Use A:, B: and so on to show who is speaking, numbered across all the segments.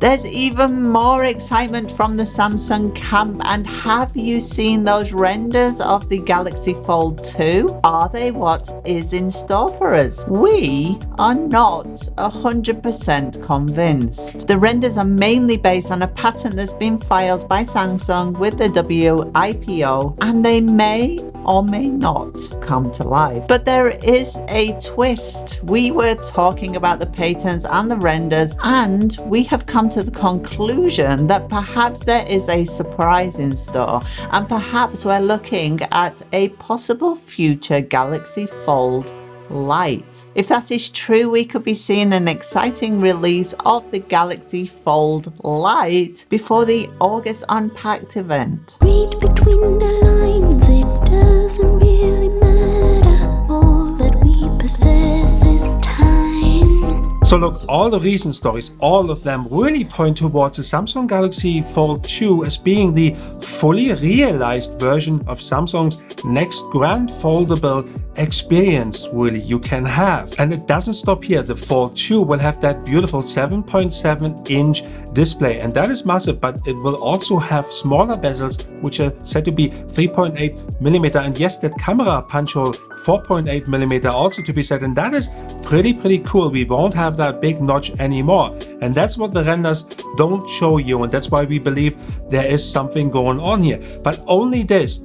A: There's even more excitement from the Samsung camp, and have you seen those renders of the Galaxy Fold 2? Are they what is in store for us? We are not 100% convinced. The renders are mainly based on a patent that's been filed by Samsung with the WIPO, and they may or may not come to life. But there is a twist. We were talking about the patents and the renders, and we have come to the conclusion that perhaps there is a surprise in store, and perhaps we're looking at a possible future Galaxy Fold Lite. If that is true, we could be seeing an exciting release of the Galaxy Fold Lite before the August Unpacked event.
B: Read between the lines, it doesn't really matter. All that we possess is time.
C: So look, all the recent stories, all of them really point towards the Samsung Galaxy Fold 2 as being the fully realized version of Samsung's next grand foldable experience really you can have. And it doesn't stop here. The Fold 2 will have that beautiful 7.7 inch display, and that is massive, but it will also have smaller bezels which are said to be 3.8 millimeter, and yes, that camera punch hole 4.8 millimeter also to be said, and that is pretty cool. We won't have that big notch anymore, and that's what the renders don't show you, and that's why we believe there is something going on here. But only this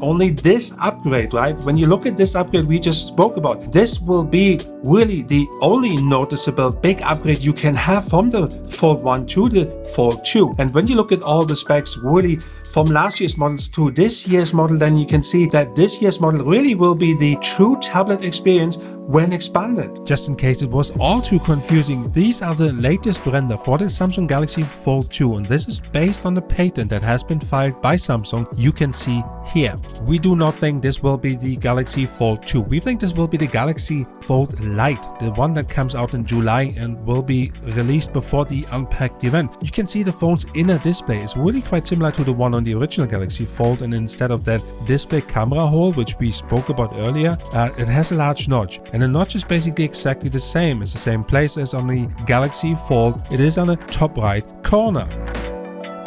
C: upgrade, right? When you look at this upgrade we just spoke about, this will be really the only noticeable big upgrade you can have from the Fold 1 to the Fold 2. And when you look at all the specs really from last year's models to this year's model, then you can see that this year's model really will be the true tablet experience when expanded. Just in case it was all too confusing, these are the latest render for the Samsung Galaxy Fold 2, and this is based on a patent that has been filed by Samsung. You can see here. We do not think this will be the Galaxy Fold 2. We think this will be the Galaxy Fold Lite, the one that comes out in July and will be released before the Unpacked event. You can see the phone's inner display is really quite similar to the one on the original Galaxy Fold, and instead of that display camera hole which we spoke about earlier, it has a large notch. And the notch is basically exactly the same. It's the same place as on the Galaxy Fold. It is on the top right corner.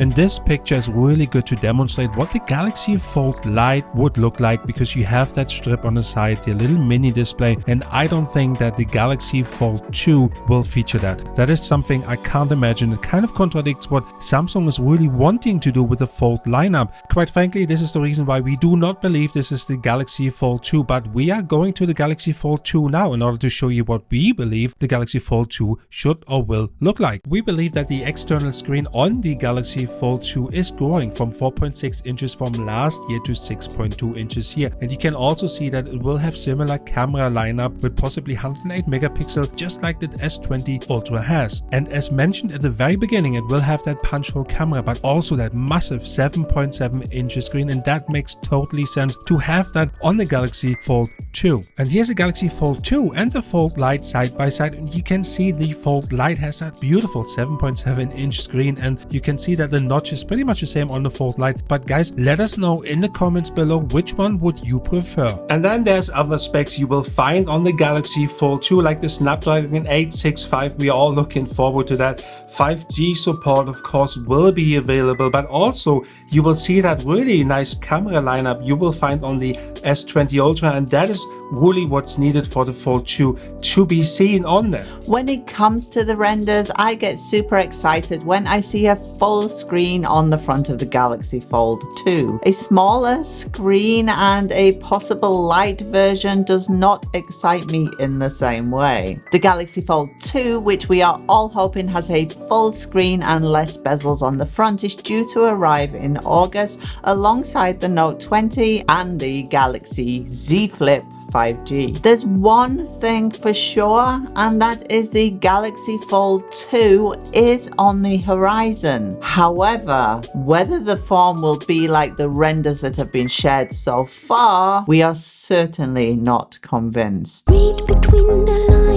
C: And this picture is really good to demonstrate what the Galaxy Fold Lite would look like, because you have that strip on the side, the little mini display, and I don't think that the Galaxy Fold 2 will feature that. That is something I can't imagine. It kind of contradicts what Samsung is really wanting to do with the Fold lineup. Quite frankly, this is the reason why we do not believe this is the Galaxy Fold 2, but we are going to the Galaxy Fold 2 now in order to show you what we believe the Galaxy Fold 2 should or will look like. We believe that the external screen on the Galaxy Fold 2 is growing from 4.6 inches from last year to 6.2 inches here, and you can also see that it will have similar camera lineup with possibly 108 megapixel just like the S20 Ultra has. And as mentioned at the very beginning, it will have that punch hole camera, but also that massive 7.7 inch screen, and that makes totally sense to have that on the Galaxy Fold 2. And here's the Galaxy Fold 2 and the Fold Lite side by side, and you can see the Fold Lite has that beautiful 7.7 inch screen, and you can see that the notch is pretty much the same on the Fold Lite. But guys, let us know in the comments below which one would you prefer. And then there's other specs you will find on the Galaxy Fold 2, like the Snapdragon 865. We are all looking forward to that. 5G support of course will be available, but also you will see that really nice camera lineup you will find on the S20 Ultra, and that is really what's needed for the Fold 2 to be seen on there.
A: When it comes to the renders, I get super excited when I see a full screen on the front of the Galaxy Fold 2. A smaller screen and a possible light version does not excite me in the same way. The Galaxy Fold 2, which we are all hoping has a full screen and less bezels on the front, is due to arrive in August alongside the Note 20 and the Galaxy Z Flip 5G. There's one thing for sure, and that is the Galaxy Fold 2 is on the horizon. However, whether the form will be like the renders that have been shared so far, we are certainly not convinced.
B: Read between the lines.